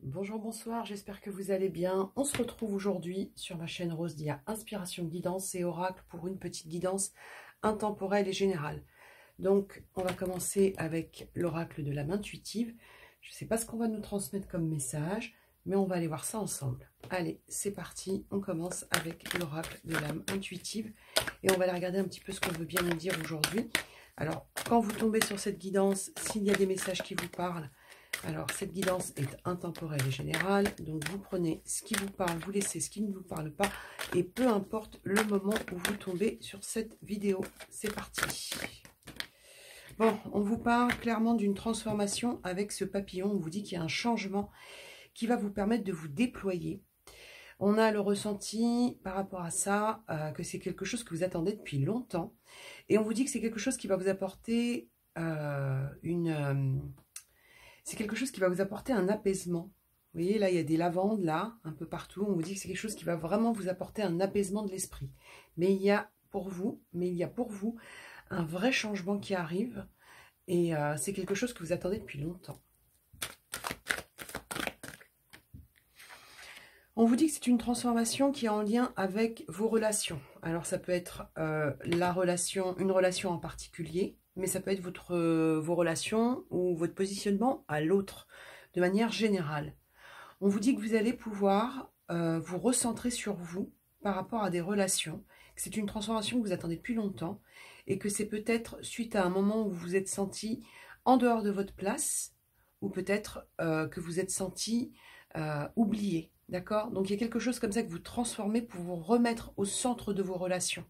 Bonjour, bonsoir, j'espère que vous allez bien. On se retrouve aujourd'hui sur ma chaîne Rose Dia Inspiration, Guidance et Oracle pour une petite guidance intemporelle et générale. Donc, on va commencer avec l'oracle de l'âme intuitive. Je ne sais pas ce qu'on va nous transmettre comme message, mais on va aller voir ça ensemble. Allez, c'est parti, on commence avec l'oracle de l'âme intuitive et on va aller regarder un petit peu ce qu'on veut bien nous dire aujourd'hui. Alors, quand vous tombez sur cette guidance, s'il y a des messages qui vous parlent, alors, cette guidance est intemporelle et générale, donc vous prenez ce qui vous parle, vous laissez ce qui ne vous parle pas, et peu importe le moment où vous tombez sur cette vidéo. C'est parti. Bon, on vous parle clairement d'une transformation avec ce papillon. On vous dit qu'il y a un changement qui va vous permettre de vous déployer. On a le ressenti par rapport à ça, que c'est quelque chose que vous attendez depuis longtemps, et on vous dit que c'est quelque chose qui va vous apporter c'est quelque chose qui va vous apporter un apaisement. Vous voyez, là, il y a des lavandes, là, un peu partout. On vous dit que c'est quelque chose qui va vraiment vous apporter un apaisement de l'esprit. Mais il y a pour vous un vrai changement qui arrive. Et c'est quelque chose que vous attendez depuis longtemps. On vous dit que c'est une transformation qui est en lien avec vos relations. Alors, ça peut être une relation en particulier, mais ça peut être vos relations ou votre positionnement à l'autre, de manière générale. On vous dit que vous allez pouvoir vous recentrer sur vous par rapport à des relations, que c'est une transformation que vous attendez depuis longtemps, et que c'est peut-être suite à un moment où vous vous êtes senti en dehors de votre place, ou peut-être que vous êtes senti oublié. D'accord? Donc il y a quelque chose comme ça que vous transformez pour vous remettre au centre de vos relations.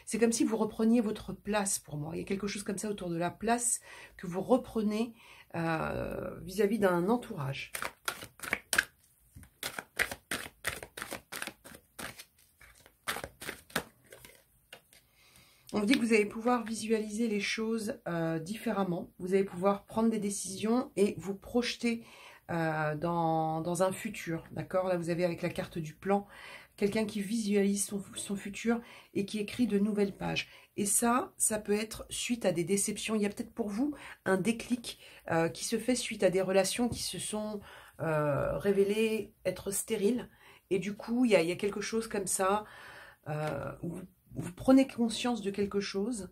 C'est comme si vous repreniez votre place pour moi. Il y a quelque chose comme ça autour de la place que vous reprenez vis-à-vis d'un entourage. On vous dit que vous allez pouvoir visualiser les choses différemment. Vous allez pouvoir prendre des décisions et vous projeter dans un futur. D'accord? Là, vous avez avec la carte du plan, quelqu'un qui visualise son futur et qui écrit de nouvelles pages. Et ça peut être suite à des déceptions. Il y a peut-être pour vous un déclic qui se fait suite à des relations qui se sont révélées être stériles. Et du coup, il y a quelque chose comme ça où vous prenez conscience de quelque chose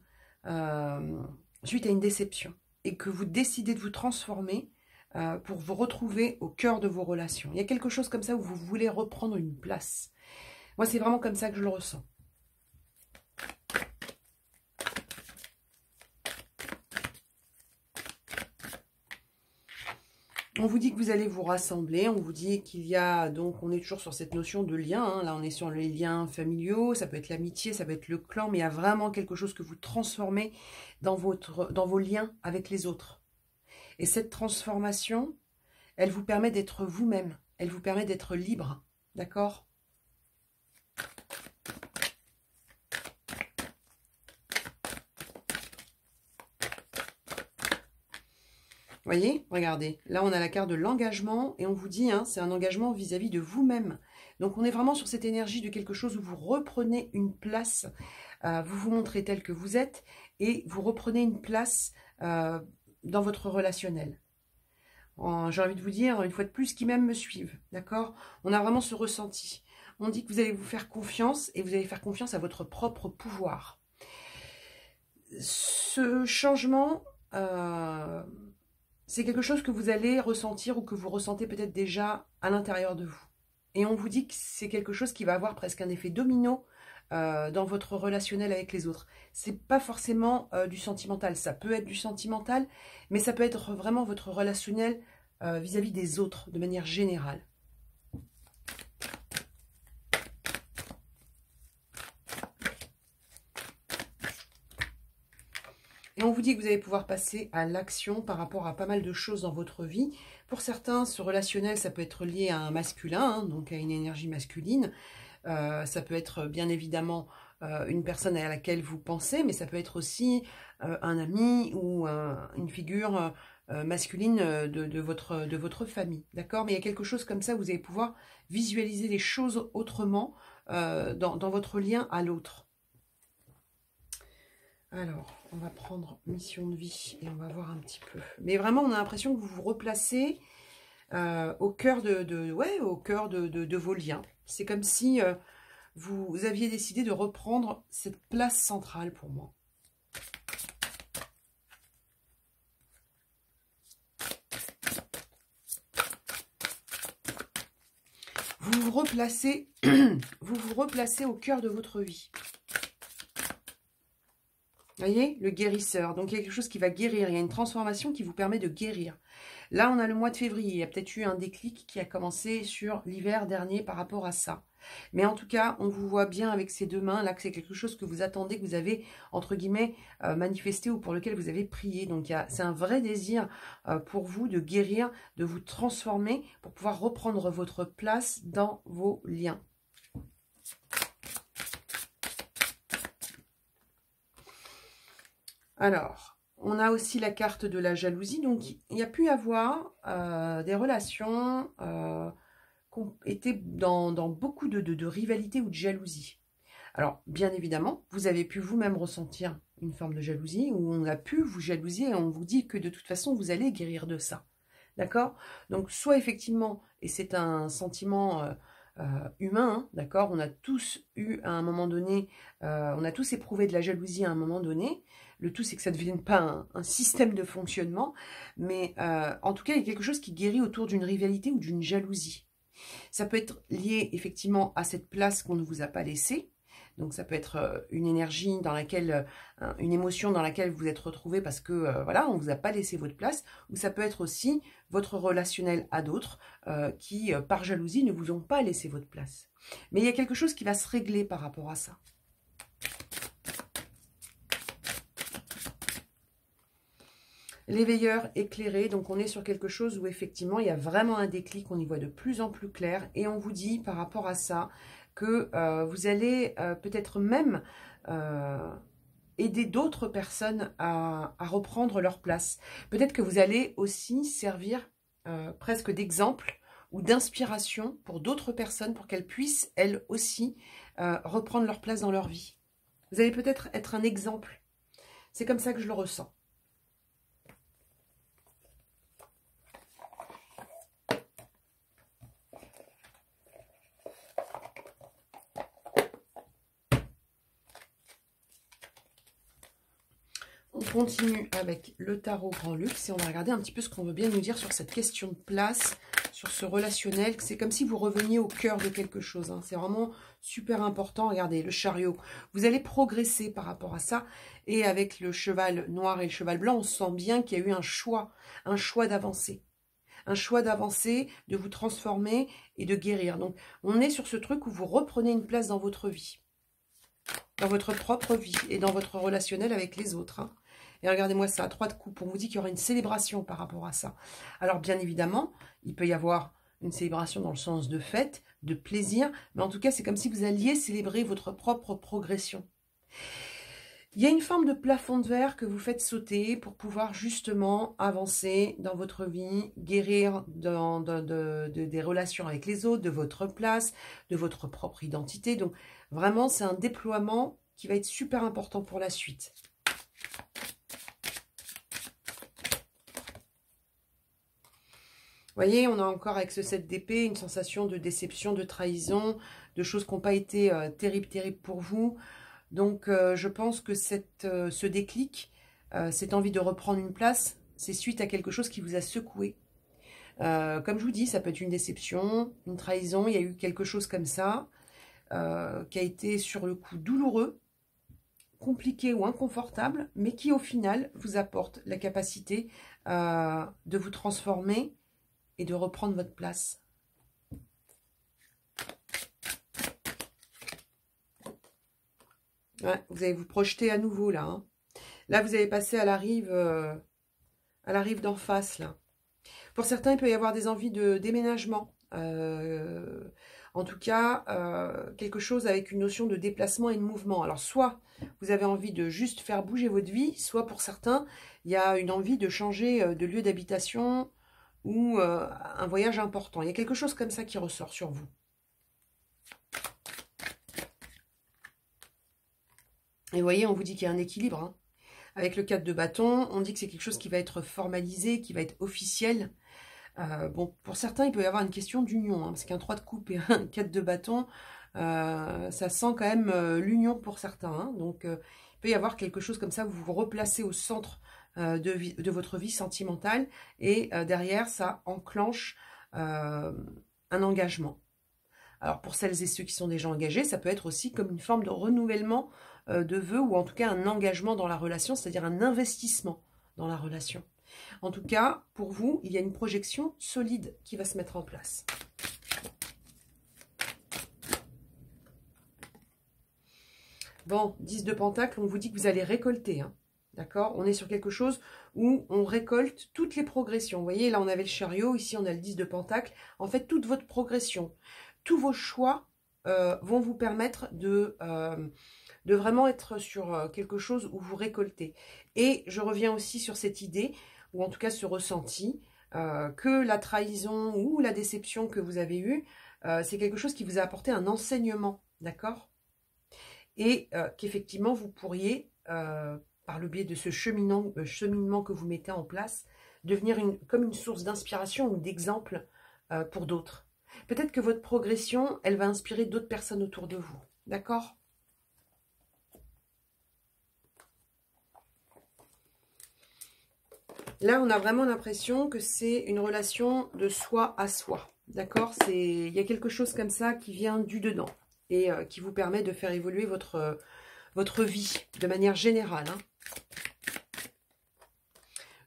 suite à une déception et que vous décidez de vous transformer pour vous retrouver au cœur de vos relations. Il y a quelque chose comme ça où vous voulez reprendre une place. Moi, c'est vraiment comme ça que je le ressens. On vous dit que vous allez vous rassembler, on vous dit qu'il y a, donc on est toujours sur cette notion de lien, hein. Là on est sur les liens familiaux, ça peut être l'amitié, ça peut être le clan, mais il y a vraiment quelque chose que vous transformez dans vos liens avec les autres. Et cette transformation, elle vous permet d'être vous-même, elle vous permet d'être libre, d'accord ? Voyez, regardez, là on a la carte de l'engagement et on vous dit, hein, c'est un engagement vis-à-vis de vous-même. Donc on est vraiment sur cette énergie de quelque chose où vous reprenez une place, vous vous montrez tel que vous êtes et vous reprenez une place dans votre relationnel. J'ai envie de vous dire, une fois de plus, qui même me suivent, d'accord? On a vraiment ce ressenti. On dit que vous allez vous faire confiance et vous allez faire confiance à votre propre pouvoir. Ce changement... c'est quelque chose que vous allez ressentir ou que vous ressentez peut-être déjà à l'intérieur de vous. Et on vous dit que c'est quelque chose qui va avoir presque un effet domino dans votre relationnel avec les autres. C'est pas forcément du sentimental. Ça peut être du sentimental, mais ça peut être vraiment votre relationnel vis-à-vis des autres, de manière générale. Et on vous dit que vous allez pouvoir passer à l'action par rapport à pas mal de choses dans votre vie. Pour certains, ce relationnel, ça peut être lié à un masculin, hein, donc à une énergie masculine. Ça peut être bien évidemment une personne à laquelle vous pensez, mais ça peut être aussi un ami ou une figure masculine de votre famille. D'accord? Mais il y a quelque chose comme ça, vous allez pouvoir visualiser les choses autrement dans votre lien à l'autre. Alors, on va prendre mission de vie et on va voir un petit peu. Mais vraiment, on a l'impression que vous vous replacez au cœur au cœur de vos liens. C'est comme si vous aviez décidé de reprendre cette place centrale pour moi. Vous vous replacez, vous vous replacez au cœur de votre vie. Vous voyez, le guérisseur. Donc, il y a quelque chose qui va guérir. Il y a une transformation qui vous permet de guérir. Là, on a le mois de février. Il y a peut-être eu un déclic qui a commencé sur l'hiver dernier par rapport à ça. Mais en tout cas, on vous voit bien avec ces deux mains, là, que c'est quelque chose que vous attendez, que vous avez, entre guillemets, manifesté ou pour lequel vous avez prié. Donc, c'est un vrai désir pour vous de guérir, de vous transformer pour pouvoir reprendre votre place dans vos liens. Alors, on a aussi la carte de la jalousie. Donc, il y a pu y avoir des relations qui ont été dans beaucoup de rivalité ou de jalousie. Alors, bien évidemment, vous avez pu vous-même ressentir une forme de jalousie où on a pu vous jalouser et on vous dit que de toute façon, vous allez guérir de ça. D'accord? Donc, soit effectivement, et c'est un sentiment humain, hein, d'accord? On a tous eu à un moment donné, on a tous éprouvé de la jalousie à un moment donné. Le tout, c'est que ça ne devienne pas un système de fonctionnement. Mais en tout cas, il y a quelque chose qui guérit autour d'une rivalité ou d'une jalousie. Ça peut être lié effectivement à cette place qu'on ne vous a pas laissée. Donc ça peut être une énergie dans laquelle, une émotion dans laquelle vous êtes retrouvé parce que voilà, on ne vous a pas laissé votre place. Ou ça peut être aussi votre relationnel à d'autres qui, par jalousie, ne vous ont pas laissé votre place. Mais il y a quelque chose qui va se régler par rapport à ça. L'éveilleur éclairé, donc on est sur quelque chose où effectivement il y a vraiment un déclic, on y voit de plus en plus clair et on vous dit par rapport à ça que vous allez peut-être même aider d'autres personnes à reprendre leur place. Peut-être que vous allez aussi servir presque d'exemple ou d'inspiration pour d'autres personnes pour qu'elles puissent elles aussi reprendre leur place dans leur vie. Vous allez peut-être être un exemple. C'est comme ça que je le ressens. On continue avec le tarot Grand Luxe et on va regarder un petit peu ce qu'on veut bien nous dire sur cette question de place, sur ce relationnel. C'est comme si vous reveniez au cœur de quelque chose. Hein. C'est vraiment super important. Regardez, le chariot. Vous allez progresser par rapport à ça. Et avec le cheval noir et le cheval blanc, on sent bien qu'il y a eu un choix d'avancer. Un choix d'avancer, de vous transformer et de guérir. Donc, on est sur ce truc où vous reprenez une place dans votre vie. Dans votre propre vie et dans votre relationnel avec les autres. Hein. Et regardez-moi ça, 3 de coupe. On vous dit qu'il y aura une célébration par rapport à ça. Alors, bien évidemment, il peut y avoir une célébration dans le sens de fête, de plaisir. Mais en tout cas, c'est comme si vous alliez célébrer votre propre progression. Il y a une forme de plafond de verre que vous faites sauter pour pouvoir justement avancer dans votre vie, guérir des relations avec les autres, de votre place, de votre propre identité. Donc, vraiment, c'est un déploiement qui va être super important pour la suite. Vous voyez, on a encore avec ce 7 d'épée une sensation de déception, de trahison, de choses qui n'ont pas été terribles pour vous. Donc, je pense que ce déclic, cette envie de reprendre une place, c'est suite à quelque chose qui vous a secoué. Comme je vous dis, ça peut être une déception, une trahison, il y a eu quelque chose comme ça, qui a été sur le coup douloureux, compliqué ou inconfortable, mais qui au final vous apporte la capacité de vous transformer et de reprendre votre place. Ouais, vous allez vous projeter à nouveau là. Hein. Là, vous allez passer à la rive d'en face là. Pour certains, il peut y avoir des envies de déménagement. En tout cas, quelque chose avec une notion de déplacement et de mouvement. Alors, soit vous avez envie de juste faire bouger votre vie, soit pour certains, il y a une envie de changer de lieu d'habitation ou un voyage important. Il y a quelque chose comme ça qui ressort sur vous. Et vous voyez, on vous dit qu'il y a un équilibre. Hein. Avec le 4 de bâton, on dit que c'est quelque chose qui va être formalisé, qui va être officiel. Bon, pour certains, il peut y avoir une question d'union, hein, parce qu'un 3 de coupe et un 4 de bâton, ça sent quand même l'union pour certains. Hein, donc, il peut y avoir quelque chose comme ça, vous vous replacez au centre de votre vie sentimentale, et derrière, ça enclenche un engagement. Alors, pour celles et ceux qui sont déjà engagés, ça peut être aussi comme une forme de renouvellement de vœux, ou en tout cas un engagement dans la relation, c'est-à-dire un investissement dans la relation. En tout cas, pour vous, il y a une projection solide qui va se mettre en place. Bon, 10 de Pentacle, on vous dit que vous allez récolter. Hein, d'accord? On est sur quelque chose où on récolte toutes les progressions. Vous voyez, là, on avait le chariot. Ici, on a le 10 de Pentacle. En fait, toute votre progression, tous vos choix vont vous permettre de vraiment être sur quelque chose où vous récoltez. Et je reviens aussi sur cette idée, ou en tout cas ce ressenti, que la trahison ou la déception que vous avez eue, c'est quelque chose qui vous a apporté un enseignement, d'accord? Et qu'effectivement, vous pourriez, par le biais de ce cheminement que vous mettez en place, devenir comme une source d'inspiration ou d'exemple pour d'autres. Peut-être que votre progression, elle va inspirer d'autres personnes autour de vous, d'accord? Là, on a vraiment l'impression que c'est une relation de soi à soi, d'accord? Il y a quelque chose comme ça qui vient du dedans et qui vous permet de faire évoluer votre vie de manière générale. Hein.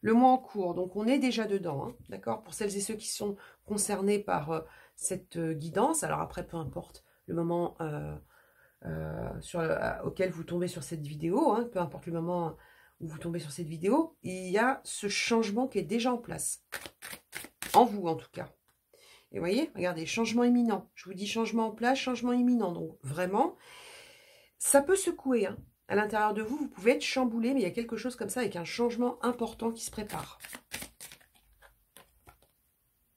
Le mois en cours, donc on est déjà dedans, hein, d'accord? Pour celles et ceux qui sont concernés par cette guidance, alors après, peu importe le moment auquel vous tombez sur cette vidéo, hein, peu importe le moment où vous tombez sur cette vidéo, il y a ce changement qui est déjà en place. En vous, en tout cas. Et vous voyez, regardez, changement imminent. Je vous dis changement en place, changement imminent. Donc, vraiment, ça peut secouer. Hein. À l'intérieur de vous, vous pouvez être chamboulé, mais il y a quelque chose comme ça avec un changement important qui se prépare.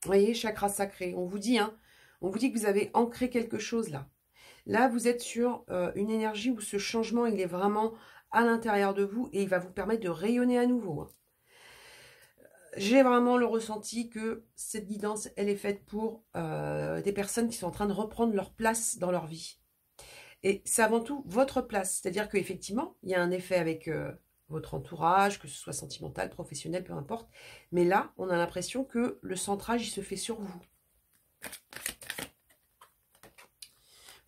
Vous voyez, chakra sacré. On vous dit que vous avez ancré quelque chose là. Là, vous êtes sur une énergie où ce changement, il est vraiment à l'intérieur de vous et il va vous permettre de rayonner à nouveau. Hein. J'ai vraiment le ressenti que cette guidance, elle est faite pour des personnes qui sont en train de reprendre leur place dans leur vie. Et c'est avant tout votre place. C'est-à-dire qu'effectivement, il y a un effet avec votre entourage, que ce soit sentimental, professionnel, peu importe. Mais là, on a l'impression que le centrage, il se fait sur vous.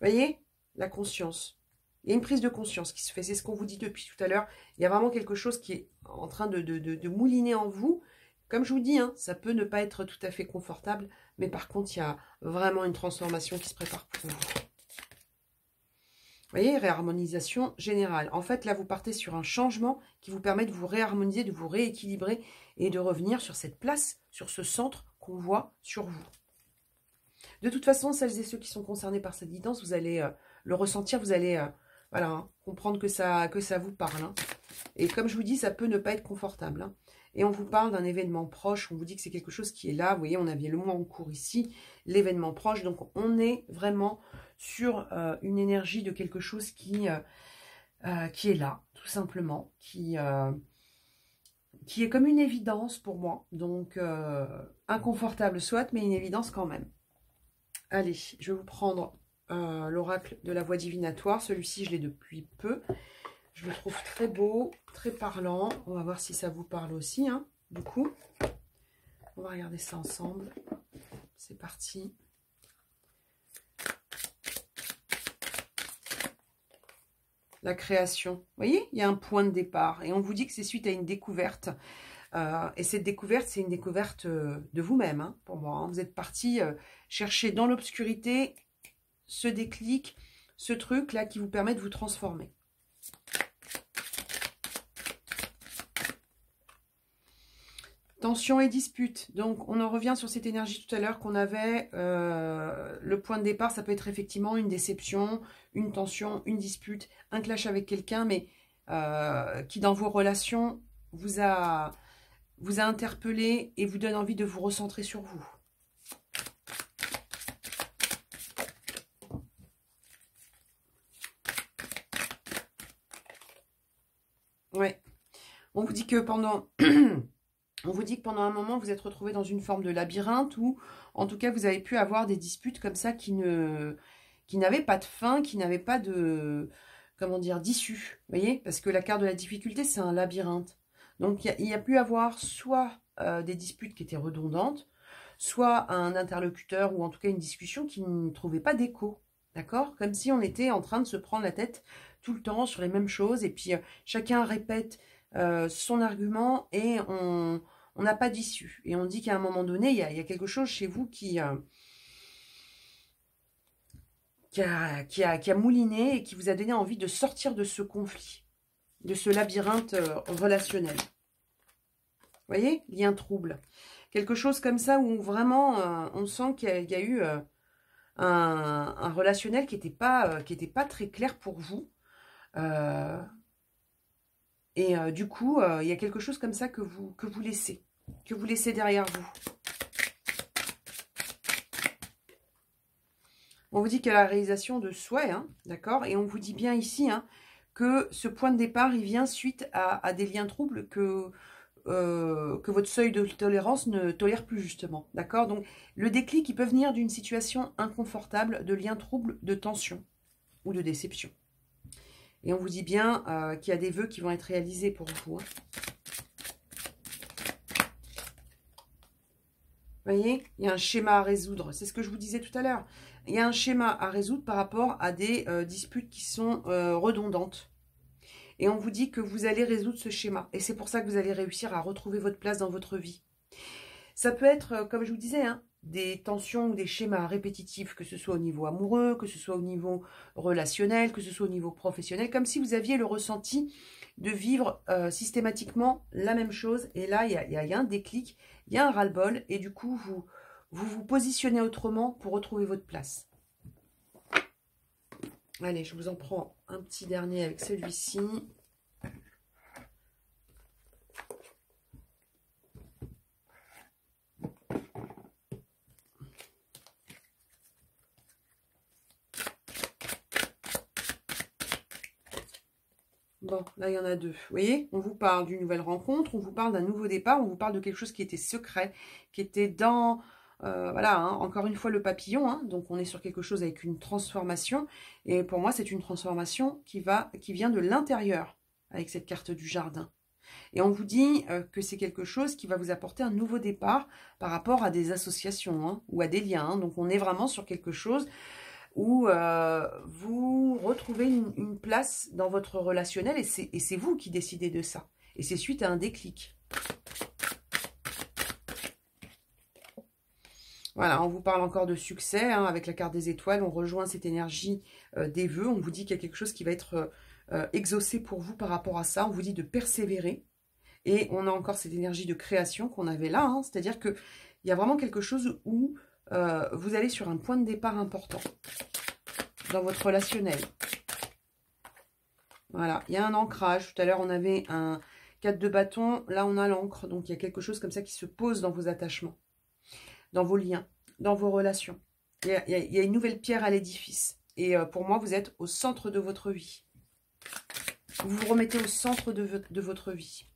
Vous voyez, la conscience. Il y a une prise de conscience qui se fait. C'est ce qu'on vous dit depuis tout à l'heure. Il y a vraiment quelque chose qui est en train de mouliner en vous. Comme je vous dis, hein, ça peut ne pas être tout à fait confortable. Mais par contre, il y a vraiment une transformation qui se prépare pour vous. Vous voyez, réharmonisation générale. En fait, là, vous partez sur un changement qui vous permet de vous réharmoniser, de vous rééquilibrer et de revenir sur cette place, sur ce centre qu'on voit sur vous. De toute façon, celles et ceux qui sont concernés par cette guidance, vous allez le ressentir, vous allez voilà, hein, comprendre que ça vous parle. Hein. Et comme je vous dis, ça peut ne pas être confortable. Hein. Et on vous parle d'un événement proche, on vous dit que c'est quelque chose qui est là. Vous voyez, on avait le mois en cours ici, l'événement proche. Donc, on est vraiment sur une énergie de quelque chose qui est là, tout simplement, qui est comme une évidence pour moi. Donc, inconfortable soit, mais une évidence quand même. Allez, je vais vous prendre l'oracle de la voix divinatoire. Celui-ci, je l'ai depuis peu. Je le trouve très beau, très parlant. On va voir si ça vous parle aussi, hein, du coup. On va regarder ça ensemble. C'est parti. La création. Vous voyez, il y a un point de départ. Et on vous dit que c'est suite à une découverte. Et cette découverte, c'est une découverte de vous-même, hein, pour moi. Hein. Vous êtes parti chercher dans l'obscurité ce déclic, ce truc-là qui vous permet de vous transformer. Tension et dispute. Donc, on en revient sur cette énergie tout à l'heure qu'on avait. Le point de départ, ça peut être effectivement une déception, une tension, une dispute, un clash avec quelqu'un, mais qui, dans vos relations, vous a interpellé et vous donne envie de vous recentrer sur vous. Ouais. On vous dit que pendant On vous dit que pendant un moment, vous êtes retrouvé dans une forme de labyrinthe ou, en tout cas, vous avez pu avoir des disputes comme ça qui n'avaient pas de fin, qui n'avaient pas de, comment dire, d'issue. Vous voyez? Parce que la carte de la difficulté, c'est un labyrinthe. Donc, il y a pu avoir soit des disputes qui étaient redondantes, soit un interlocuteur ou en tout cas une discussion qui ne trouvait pas d'écho. D'accord? Comme si on était en train de se prendre la tête tout le temps sur les mêmes choses et puis chacun répète son argument et on n'a pas d'issue. Et on dit qu'à un moment donné, il y a quelque chose chez vous qui a mouliné et qui vous a donné envie de sortir de ce conflit, de ce labyrinthe relationnel. Vous voyez? Lien trouble. Quelque chose comme ça où vraiment on sent qu'il y a eu un relationnel qui n'était pas très clair pour vous. Du coup, il y a quelque chose comme ça que vous laissez derrière vous. On vous dit qu'il y a la réalisation de souhaits, hein, d'accord? Et on vous dit bien ici que ce point de départ, il vient suite à des liens troubles que votre seuil de tolérance ne tolère plus, justement, d'accord? Donc, le déclic, il peut venir d'une situation inconfortable, de liens troubles, de tension ou de déception. Et on vous dit bien qu'il y a des vœux qui vont être réalisés pour vous. Hein. Vous voyez, il y a un schéma à résoudre. C'est ce que je vous disais tout à l'heure. Il y a un schéma à résoudre par rapport à des disputes qui sont redondantes. Et on vous dit que vous allez résoudre ce schéma. Et c'est pour ça que vous allez réussir à retrouver votre place dans votre vie. Ça peut être, comme je vous disais, des tensions ou des schémas répétitifs, que ce soit au niveau amoureux, que ce soit au niveau relationnel, que ce soit au niveau professionnel, comme si vous aviez le ressenti de vivre systématiquement la même chose. Et là, il y a un déclic, il y a un ras-le-bol, et du coup, vous positionnez autrement pour retrouver votre place. Allez, je vous en prends un petit dernier avec celui-ci. Bon, là, il y en a deux. Vous voyez, on vous parle d'une nouvelle rencontre, on vous parle d'un nouveau départ, on vous parle de quelque chose qui était secret, qui était dans... voilà, encore une fois, le papillon. Donc, on est sur quelque chose avec une transformation. Et pour moi, c'est une transformation qui vient de l'intérieur, avec cette carte du jardin. Et on vous dit que c'est quelque chose qui va vous apporter un nouveau départ par rapport à des associations ou à des liens. Donc, on est vraiment sur quelque chose où vous retrouvez une place dans votre relationnel et c'est vous qui décidez de ça. Et c'est suite à un déclic. Voilà, on vous parle encore de succès, avec la carte des étoiles, on rejoint cette énergie des vœux, on vous dit qu'il y a quelque chose qui va être exaucé pour vous par rapport à ça, on vous dit de persévérer, et on a encore cette énergie de création qu'on avait là, c'est-à-dire qu'il y a vraiment quelque chose où vous allez sur un point de départ important dans votre relationnel. Voilà, il y a un ancrage, tout à l'heure on avait un 4 de bâton, là on a l'encre, donc il y a quelque chose comme ça qui se pose dans vos attachements, dans vos liens, dans vos relations. Il y a une nouvelle pierre à l'édifice. Et pour moi, vous êtes au centre de votre vie. Vous vous remettez au centre de votre vie.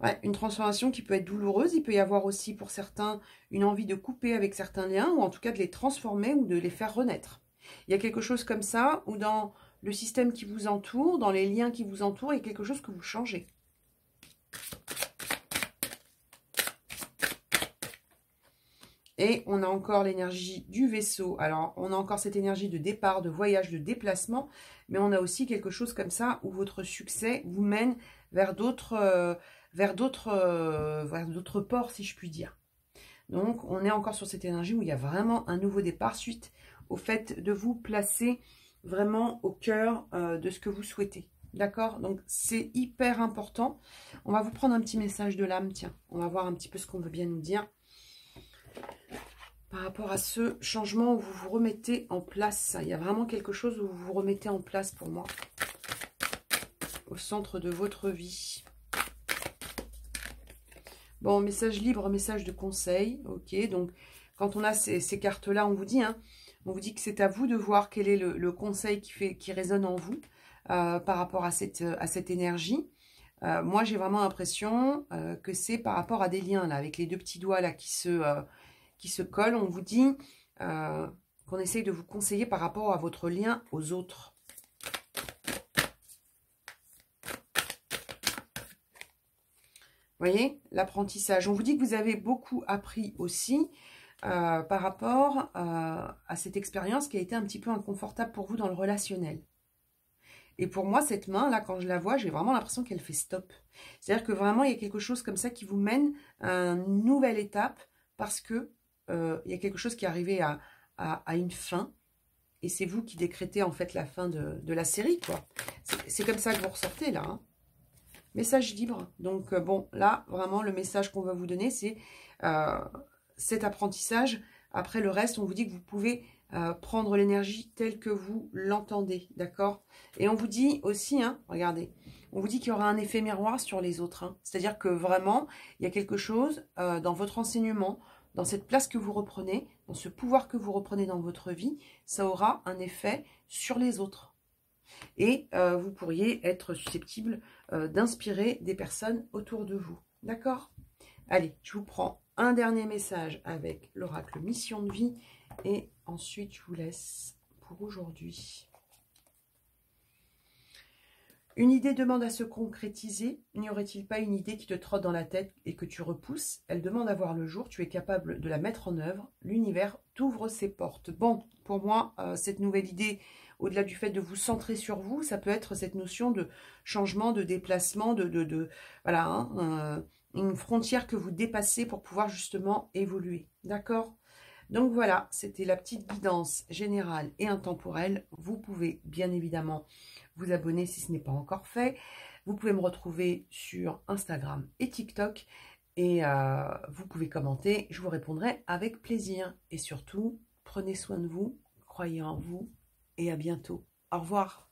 Ouais, une transformation qui peut être douloureuse. Il peut y avoir aussi pour certains une envie de couper avec certains liens ou en tout cas de les transformer ou de les faire renaître. Il y a quelque chose comme ça où dans le système qui vous entoure, dans les liens qui vous entourent, il y a quelque chose que vous changez. Et on a encore l'énergie du vaisseau. Alors, on a encore cette énergie de départ, de voyage, de déplacement. Mais on a aussi quelque chose comme ça où votre succès vous mène vers d'autres ports, si je puis dire. Donc, on est encore sur cette énergie où il y a vraiment un nouveau départ suite au fait de vous placer vraiment au cœur de ce que vous souhaitez. D'accord? Donc, c'est hyper important. On va vous prendre un petit message de l'âme. Tiens, on va voir un petit peu ce qu'on veut bien nous dire. Par rapport à ce changement où vous vous remettez en place. Il y a vraiment quelque chose où vous vous remettez en place pour moi. Au centre de votre vie. Bon, message libre, message de conseil. Ok, donc quand on a ces cartes-là, on vous dit que c'est à vous de voir quel est le conseil qui résonne en vous par rapport à cette énergie. Moi, j'ai vraiment l'impression que c'est par rapport à des liens, là, avec les deux petits doigts là qui se collent. On vous dit qu'on essaye de vous conseiller par rapport à votre lien aux autres. Vous voyez, l'apprentissage. On vous dit que vous avez beaucoup appris aussi par rapport à cette expérience qui a été un petit peu inconfortable pour vous dans le relationnel. Et pour moi, cette main, là, quand je la vois, j'ai vraiment l'impression qu'elle fait stop. C'est-à-dire que vraiment, il y a quelque chose comme ça qui vous mène à une nouvelle étape parce que il y a quelque chose qui est arrivé à une fin. Et c'est vous qui décrétez, en fait, la fin de la série, quoi. C'est comme ça que vous ressortez, là, hein. Message libre. Donc, bon, là, vraiment, le message qu'on va vous donner, c'est cet apprentissage. Après, le reste, on vous dit que vous pouvez prendre l'énergie telle que vous l'entendez, d'accord? Et on vous dit aussi, hein, regardez, on vous dit qu'il y aura un effet miroir sur les autres. Hein. C'est-à-dire que vraiment, il y a quelque chose dans votre enseignement, dans cette place que vous reprenez, dans ce pouvoir que vous reprenez dans votre vie, ça aura un effet sur les autres. Et vous pourriez être susceptible d'inspirer des personnes autour de vous. D'accord? Allez, je vous prends un dernier message avec l'oracle Mission de vie et ensuite je vous laisse pour aujourd'hui. Une idée demande à se concrétiser. N'y aurait-il pas une idée qui te trotte dans la tête et que tu repousses? Elle demande à voir le jour. Tu es capable de la mettre en œuvre. L'univers t'ouvre ses portes. Bon, pour moi, cette nouvelle idée, au-delà du fait de vous centrer sur vous, ça peut être cette notion de changement, de déplacement, voilà, hein, une frontière que vous dépassez pour pouvoir justement évoluer. D'accord? Donc voilà, c'était la petite guidance générale et intemporelle. Vous pouvez bien évidemment vous abonner si ce n'est pas encore fait. Vous pouvez me retrouver sur Instagram et TikTok. Et vous pouvez commenter, je vous répondrai avec plaisir. Et surtout, prenez soin de vous, croyez en vous et à bientôt. Au revoir.